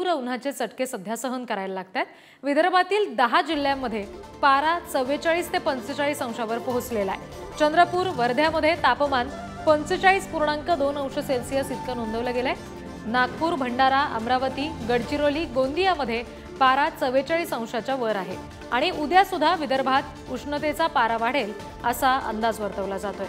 तीव्र उन्हाचे चटके सध्या सहन करायला लागतात। विदर्भातील 10 जिल्ह्यांमध्ये पारा 44 ते 45 अंशावर पोहोचलेला आहे। चंद्रपूर, वर्ध्यामध्ये तापमान 45.2 अंश सेल्सिअस इतकं नोंदवलं गेलंय। नागपूर, भंडारा, अमरावती, गडचिरोली, गोंदियामध्ये पारा 44 अंशाच्या वर आहे आणि उद्या सुद्धा विदर्भात उष्णतेचा पारा वाढेल असा अंदाज वर्तवला जातोय।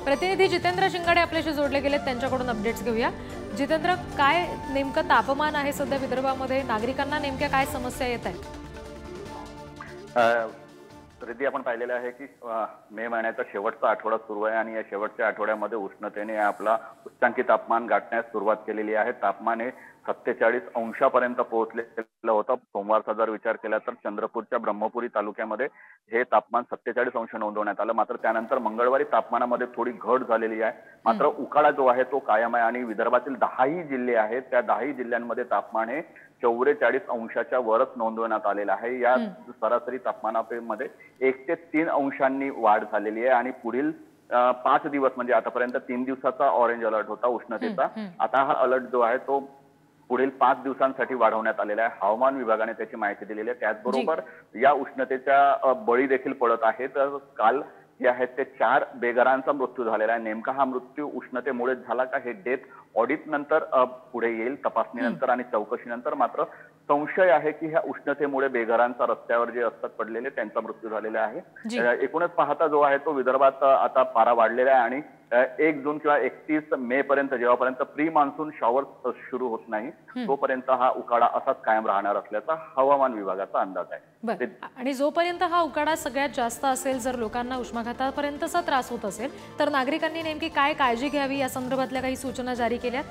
प्रतिनिधी जितेंद्र शिंगाडे आपल्याशी जोडले गेलेत, त्यांच्याकडून अपडेट्स घेऊया। जितेंद्र, काय नेमकं तापमान आहे सध्या विदर्भामध्ये? नागरिकांना नेमक्या काय समस्या येत आहेत? रिद्धी, आपण पाहिलेलं आहे की मे महिन्याचा शेवटचा आठवडा सुरू आहे आणि या शेवटच्या आठवड्यामध्ये उष्णतेने आपला उच्चांकी तापमान गाठण्यास सुरुवात केलेली आहे। तापमान हे 47 अंशापर्यंत पोहोचलेलं होतं। सोमवारचा जर विचार केला तर चंद्रपूरच्या ब्रह्मपुरी तालुक्यामध्ये हे तापमान 47 अंश नोंदवण्यात आलं। मात्र त्यानंतर मंगळवारी तापमानामध्ये थोडी घट झालेली आहे। मात्र उकाडा जो आहे तो कायम आहे आणि विदर्भातील 10ही जिल्हे आहेत, त्या 10ही जिल्ह्यांमध्ये तापमान हे 44 अंशाच्या वरच नोंदवण्यात आलेलं आहे। या सरासरी तापमानामध्ये 1 ते 3 अंशांनी वाढ झालेली आहे आणि पुढील 5 दिवस म्हणजे आतापर्यंत 3 दिवसाचा ऑरेंज अलर्ट होता उष्णतेचा, आता हा अलर्ट जो आहे तो पुढील 5 दिवसांसाठी वाढवण्यात आलेला आहे। हवामान विभागाने त्याची माहिती दिलेली आहे। त्याचबरोबर या उष्णतेच्या बळी देखील पडत आहेत। काल जे आहेत ते 4 बेघरांचा मृत्यू झालेला आहे। नेमका हा मृत्यू उष्णतेमुळे झाला का हे डेथ ऑडिट नंतर पुढे येईल, तपासणीनंतर आणि चौकशीनंतर। मात्र संशय आहे की ह्या उष्णतेमुळे बेघरांचा रस्त्यावर जे असतात पडलेले त्यांचा मृत्यू झालेला आहे। एकूणच पाहता जो आहे तो विदर्भात आता पारा वाढलेला आहे आणि 1 जून किंवा 31 मे पर्यंत जेव्हापर्यंत प्री मान्सून शॉवर सुरू होत नाही तोपर्यंत हा उकाडा असाच कायम राहणार असल्याचा हवामान विभागाचा अंदाज आहे। आणि जोपर्यंत हा उकाडा सगळ्यात जास्त असेल, जर लोकांना उष्माघातापर्यंतचा त्रास होत असेल तर नागरिकांनी नेमकी काय काळजी घ्यावी या संदर्भातल्या काही सूचना जारी केल्यात?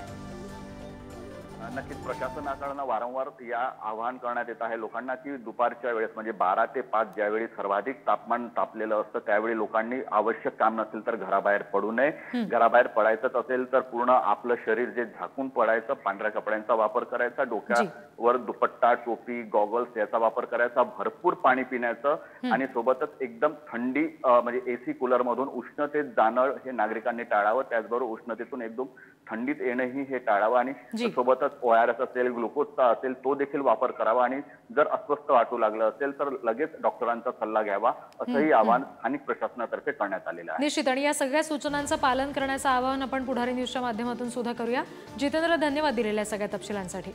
नक्कीच प्रशासनाकडून वारंवार या आवाहन करण्यात येत आहे लोकांना की दुपारच्या वेळेस म्हणजे 12 ते 5 ज्यावेळी सर्वाधिक तापमान तापलेलं असतं त्यावेळी लोकांनी आवश्यक काम नसेल तर घराबाहेर पडू नये। घराबाहेर पडायचंच असेल तर पूर्ण आपलं शरीर जे झाकून पडायचं, पांढऱ्या कपड्यांचा वापर करायचा, डोक्यावर दुपट्टा, टोपी, गॉगल्स याचा वापर करायचा, भरपूर पाणी पिण्याचं आणि सोबतच एकदम थंडी म्हणजे एसी कूलर मधून उष्णतेत जाणं हे नागरिकांनी टाळावं। त्याचबरोबर उष्णतेतून एकदम थंडीत येणंही हे टाळावं आणि सोबतच ORS असेल, ग्लुकोजचा असेल तो देखील वापर करावा आणि जर अस्वस्थ वाटू लागलं असेल तर लगेच डॉक्टरांचा सल्ला घ्यावा असंही आवाहन स्थानिक प्रशासनातर्फे करण्यात आलेलं आहे। निश्चित, आणि या सगळ्या सूचनांचं पालन करण्याचं आवाहन आपण पुढारी न्यूजच्या माध्यमातून सुद्धा करूया। जितेंद्र, धन्यवाद दिलेल्या सगळ्या तपशिलांसाठी।